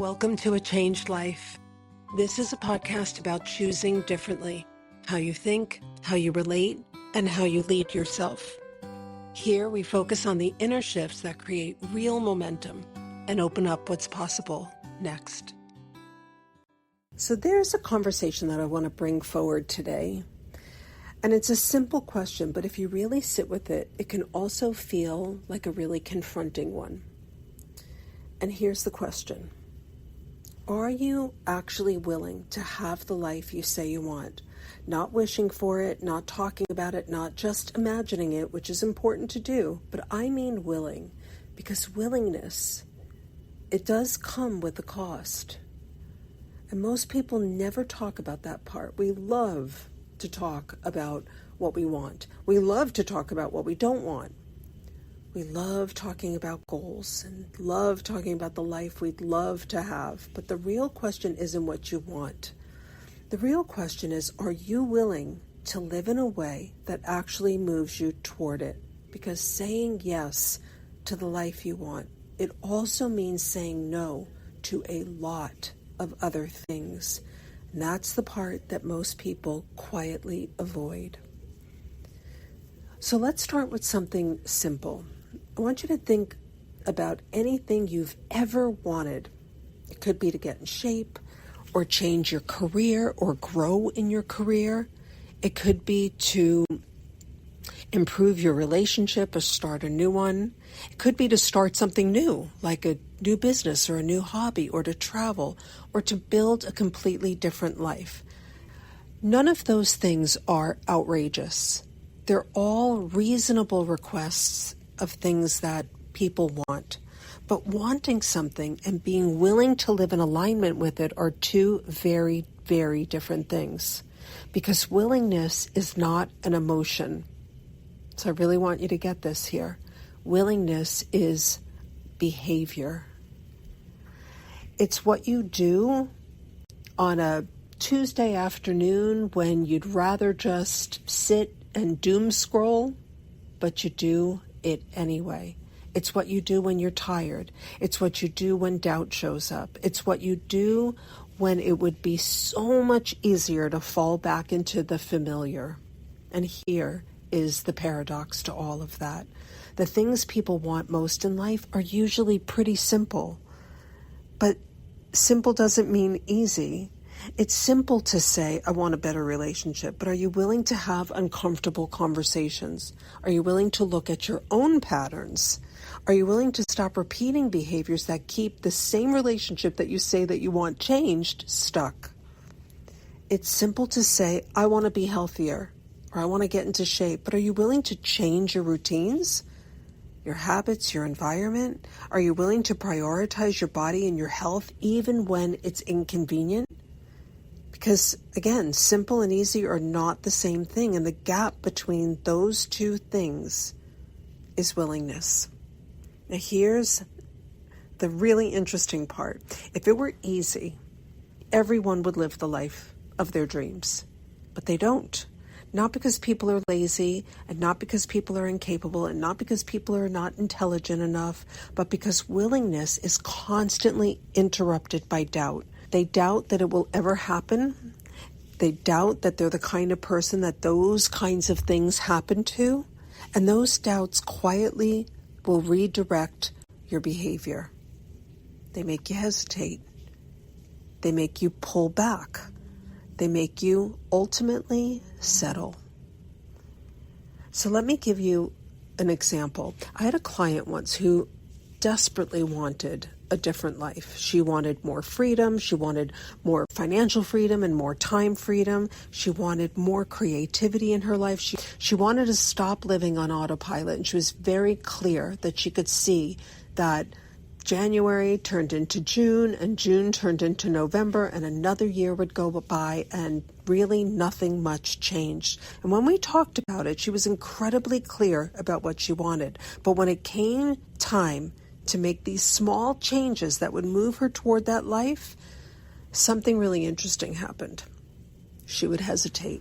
Welcome to A Changed Life. This is a podcast about choosing differently, how you think, how you relate, and how you lead yourself. Here we focus on the inner shifts that create real momentum and open up what's possible next. So there's a conversation that I want to bring forward today. And it's a simple question, but if you really sit with it, it can also feel like a really confronting one. And here's the question. Are you actually willing to have the life you say you want? Not wishing for it, not talking about it, not just imagining it, which is important to do, but I mean willing, because willingness, it does come with a cost. And most people never talk about that part. We love to talk about what we want. We love to talk about what we don't want. We love talking about goals and love talking about the life we'd love to have. But the real question isn't what you want. The real question is, are you willing to live in a way that actually moves you toward it? Because saying yes to the life you want, it also means saying no to a lot of other things. And that's the part that most people quietly avoid. So let's start with something simple. I want you to think about anything you've ever wanted. It could be to get in shape or change your career or grow in your career. It could be to improve your relationship or start a new one. It could be to start something new, like a new business or a new hobby, or to travel, or to build a completely different life. None of those things are outrageous. They're all reasonable requests of things that people want. But wanting something and being willing to live in alignment with it are two very, very different things. Because willingness is not an emotion. So I really want you to get this here. Willingness is behavior. It's what you do on a Tuesday afternoon when you'd rather just sit and doom scroll, but you do it anyway. It's what you do when you're tired. It's what you do when doubt shows up. It's what you do when it would be so much easier to fall back into the familiar. And here is the paradox to all of that. The things people want most in life are usually pretty simple. But simple doesn't mean easy. It's simple to say, I want a better relationship, but are you willing to have uncomfortable conversations? Are you willing to look at your own patterns? Are you willing to stop repeating behaviors that keep the same relationship that you say that you want changed stuck? It's simple to say, I want to be healthier, or I want to get into shape, but are you willing to change your routines, your habits, your environment? Are you willing to prioritize your body and your health even when it's inconvenient? Because, again, simple and easy are not the same thing, and the gap between those two things is willingness. Now, here's the really interesting part. If it were easy, everyone would live the life of their dreams, but they don't. Not because people are lazy, and not because people are incapable, and not because people are not intelligent enough, but because willingness is constantly interrupted by doubt. They doubt that it will ever happen. They doubt that they're the kind of person that those kinds of things happen to. And those doubts quietly will redirect your behavior. They make you hesitate. They make you pull back. They make you ultimately settle. So let me give you an example. I had a client once who desperately wanted a different life. She wanted more freedom. She wanted more financial freedom and more time freedom. She wanted more creativity in her life. She wanted to stop living on autopilot. And she was very clear that she could see that January turned into June, and June turned into November, and another year would go by, and really nothing much changed. And when we talked about it, she was incredibly clear about what she wanted. But when it came time to make these small changes that would move her toward that life, something really interesting happened. She would hesitate.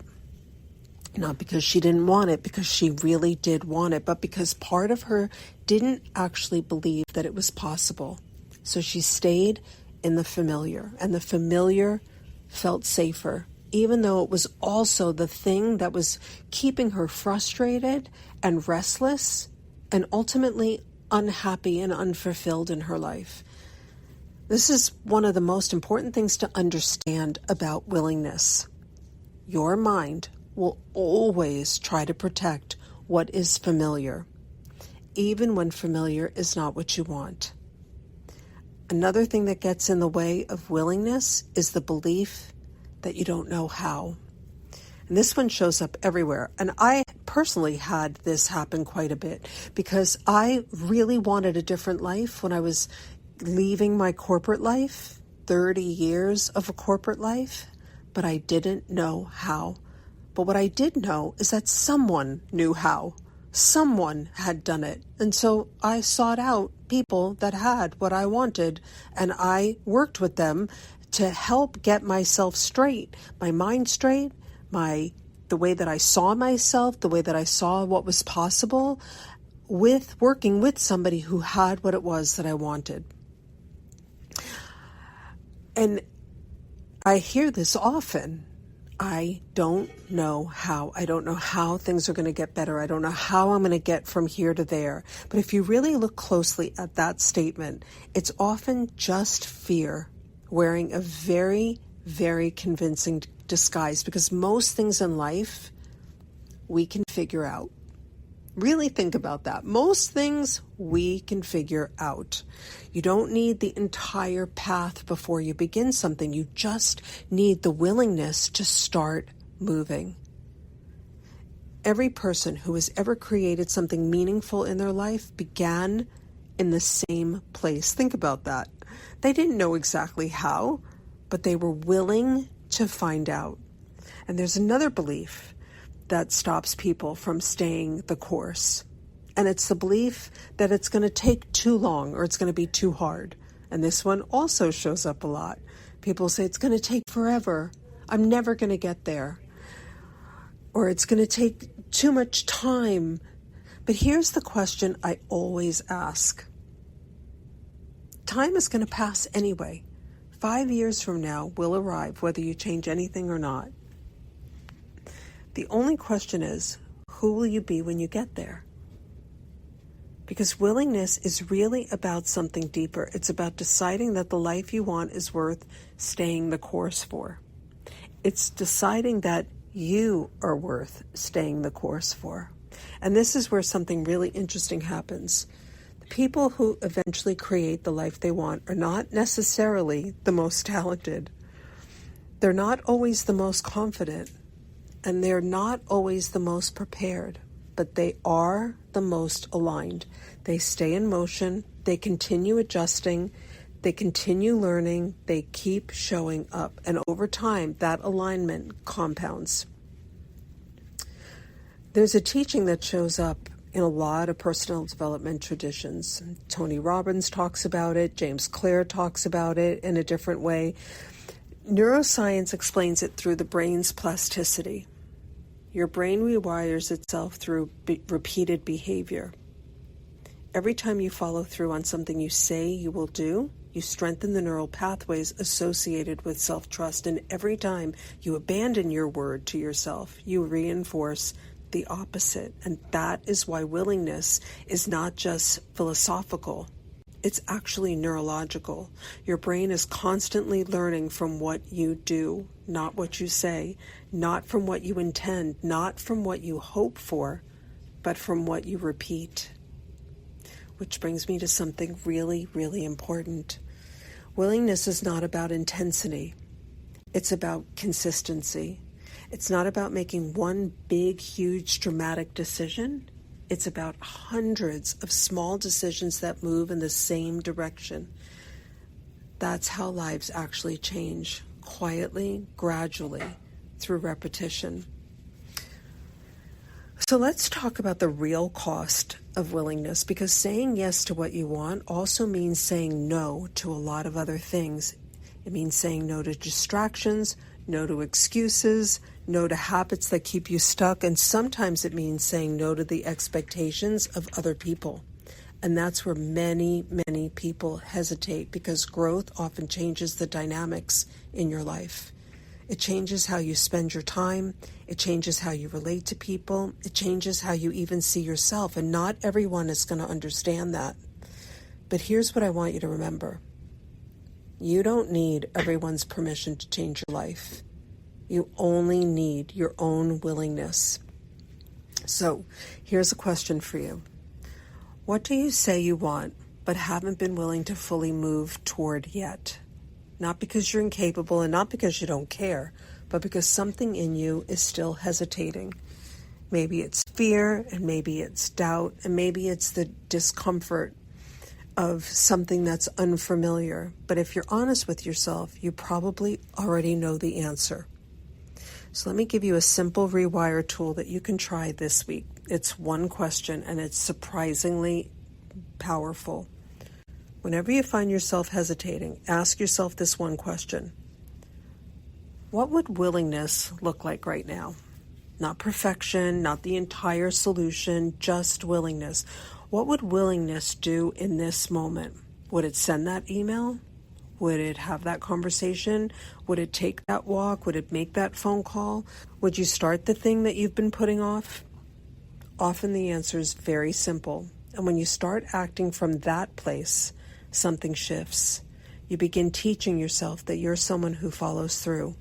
Not because she didn't want it, because she really did want it, but because part of her didn't actually believe that it was possible. So she stayed in the familiar, and the familiar felt safer, even though it was also the thing that was keeping her frustrated and restless and ultimately unhappy and unfulfilled in her life. This is one of the most important things to understand about willingness. Your mind will always try to protect what is familiar, even when familiar is not what you want. Another thing that gets in the way of willingness is the belief that you don't know how. And this one shows up everywhere. And I personally had this happen quite a bit because I really wanted a different life when I was leaving my corporate life, 30 years of a corporate life, but I didn't know how. But what I did know is that someone knew how. Someone had done it. And so I sought out people that had what I wanted, and I worked with them to help get myself straight, my mind straight, the way that I saw myself, the way that I saw what was possible, with working with somebody who had what it was that I wanted. And I hear this often. I don't know how. I don't know how things are going to get better. I don't know how I'm going to get from here to there. But if you really look closely at that statement, it's often just fear wearing a very, very convincing disguise, because most things in life we can figure out. Really think about that. Most things we can figure out. You don't need the entire path before you begin something. You just need the willingness to start moving. Every person who has ever created something meaningful in their life began in the same place. Think about that. They didn't know exactly how, but they were willing to find out. And there's another belief that stops people from staying the course. And it's the belief that it's going to take too long or it's going to be too hard. And this one also shows up a lot. People say it's going to take forever. I'm never going to get there. Or it's going to take too much time. But here's the question I always ask. Time is going to pass anyway. 5 years from now will arrive whether you change anything or not. The only question is, who will you be when you get there? Because willingness is really about something deeper. It's about deciding that the life you want is worth staying the course for. It's deciding that you are worth staying the course for. And this is where something really interesting happens. The people who eventually create the life they want are not necessarily the most talented. They're not always the most confident. And they're not always the most prepared, but they are the most aligned. They stay in motion, they continue adjusting, they continue learning, they keep showing up. And over time, that alignment compounds. There's a teaching that shows up in a lot of personal development traditions. Tony Robbins talks about it, James Clear talks about it in a different way. Neuroscience explains it through the brain's plasticity. Your brain rewires itself through repeated behavior. Every time you follow through on something you say you will do, you strengthen the neural pathways associated with self-trust. And every time you abandon your word to yourself, you reinforce the opposite. And that is why willingness is not just philosophical. It's actually neurological. Your brain is constantly learning from what you do, not what you say, not from what you intend, not from what you hope for, but from what you repeat. Which brings me to something really, really important. Willingness is not about intensity. It's about consistency. It's not about making one big, huge, dramatic decision. It's about hundreds of small decisions that move in the same direction. That's how lives actually change, quietly, gradually, through repetition. So let's talk about the real cost of willingness, because saying yes to what you want also means saying no to a lot of other things. It means saying no to distractions, no to excuses, no to habits that keep you stuck, and sometimes it means saying no to the expectations of other people. And that's where many, many people hesitate, because growth often changes the dynamics in your life. It changes how you spend your time. It changes how you relate to people. It changes how you even see yourself. And not everyone is going to understand that. But here's what I want you to remember. You don't need everyone's permission to change your life. You only need your own willingness. So here's a question for you. What do you say you want, but haven't been willing to fully move toward yet? Not because you're incapable and not because you don't care, but because something in you is still hesitating. Maybe it's fear, and maybe it's doubt, and maybe it's the discomfort of something that's unfamiliar. But if you're honest with yourself, you probably already know the answer. So let me give you a simple rewire tool that you can try this week. It's one question, and it's surprisingly powerful. Whenever you find yourself hesitating, ask yourself this one question. What would willingness look like right now? Not perfection, not the entire solution, just willingness. What would willingness do in this moment? Would it send that email? Would it have that conversation? Would it take that walk? Would it make that phone call? Would you start the thing that you've been putting off? Often the answer is very simple. And when you start acting from that place, something shifts. You begin teaching yourself that you're someone who follows through.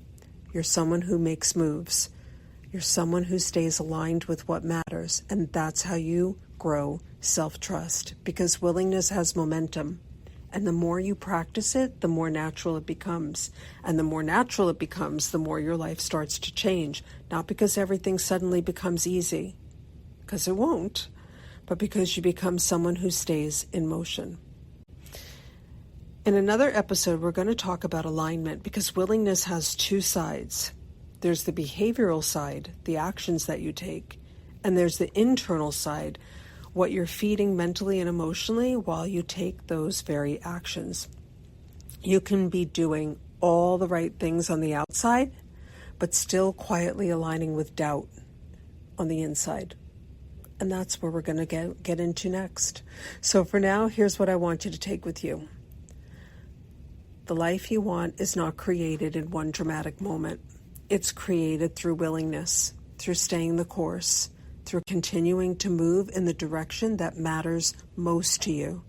You're someone who makes moves. You're someone who stays aligned with what matters. And that's how you grow self-trust, because willingness has momentum. And the more you practice it, the more natural it becomes. And the more natural it becomes, the more your life starts to change. Not because everything suddenly becomes easy, because it won't, but because you become someone who stays in motion. In another episode, we're going to talk about alignment, because willingness has two sides. There's the behavioral side, the actions that you take, and there's the internal side, what you're feeding mentally and emotionally while you take those very actions. You can be doing all the right things on the outside, but still quietly aligning with doubt on the inside. And that's where we're going to get into next. So for now, here's what I want you to take with you. The life you want is not created in one dramatic moment. It's created through willingness, through staying the course, through continuing to move in the direction that matters most to you,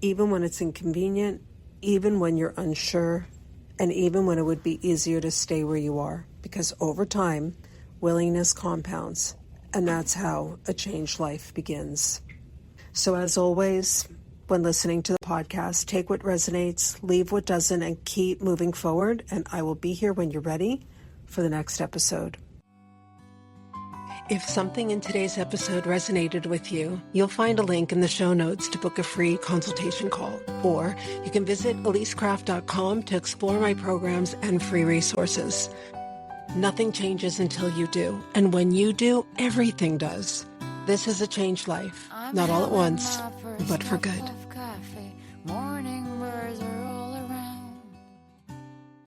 even when it's inconvenient, even when you're unsure, and even when it would be easier to stay where you are, because over time, willingness compounds, and that's how a changed life begins. So as always, when listening to the podcast, take what resonates, leave what doesn't, and keep moving forward, and I will be here when you're ready for the next episode. If something in today's episode resonated with you, you'll find a link in the show notes to book a free consultation call. Or you can visit elisecraft.com to explore my programs and free resources. Nothing changes until you do. And when you do, everything does. This is a changed life. Not all at once, but for good.